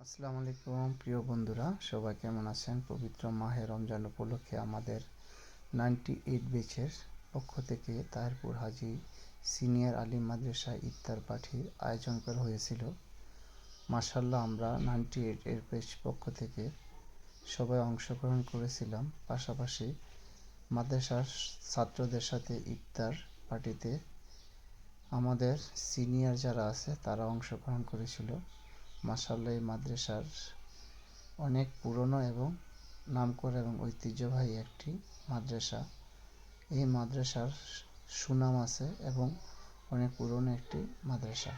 আসসালামু আলাইকুম প্রিয় বন্ধুরা, সবাই কেমন আছেন? পবিত্র মাহে রমজান উপলক্ষে আমাদের 98 ব্যাচের পক্ষ থেকে তাহিরপুর হাজী সিনিয়র আলিম মাদ্রাসা ইফতার পার্টির আয়োজন করা হয়েছিল। মাশাআল্লাহ, আমরা 98 এর ব্যাচ পক্ষ থেকে সবাই অংশগ্রহণ করেছিলাম। পাশাপাশি মাদ্রাসার ছাত্রদের সাথে ইফতার পার্টিতে আমাদের সিনিয়র যারা আছে তারা অংশগ্রহণ করেছিল। মাশাআল্লাহ, এই মাদ্রাসার অনেক পুরনো এবং নামকরা এবং ঐতিহ্যবাহী একটি মাদ্রাসা। এই মাদ্রাসার সুনাম আছে এবং অনেক পুরনো একটি মাদ্রাসা।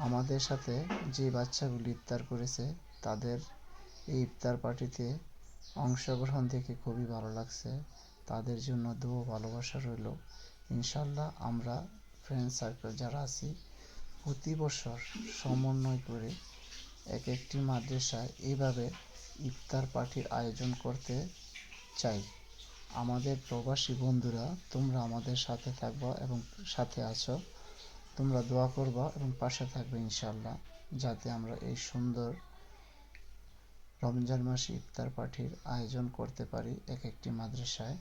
আমাদের সাথে যে বাচ্চাগুলি ইফতার করেছে তাদের এই ইফতার পার্টিতে অংশগ্রহণ দেখে খুবই ভালো লাগছে। তাদের জন্য দোয়া ভালোবাসা রইল। ইনশাআল্লাহ আমরা ফ্রেন্ড সার্কেল যারা আছি প্রতি বছর সমন্বয় করে এক একটি মাদ্রাসায় এইভাবে ইফতার পার্টির আয়োজন করতে চাই। আমাদের প্রবাসী বন্ধুরা, তোমরা আমাদের সাথে থাকবা এবং সাথে আছো, তোমরা দোয়া করবা এবং পাশে থাকবে ইনশাআল্লাহ, যাতে আমরা এই সুন্দর রমজান মাসে ইফতার পার্টির আয়োজন করতে পারি এক একটি মাদ্রাসায়।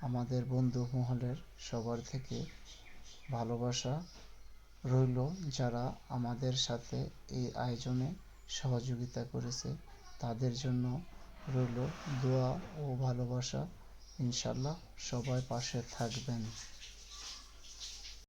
আমাদের বন্ধু মহলের সবার থেকে ভালোবাসা রইল। যারা আমাদের সাথে এই আয়োজনে সহযোগিতা করেছে তাদের জন্য রইল দোয়া ও ভালোবাসা। ইনশাআল্লাহ সবাই পাশে থাকবেন।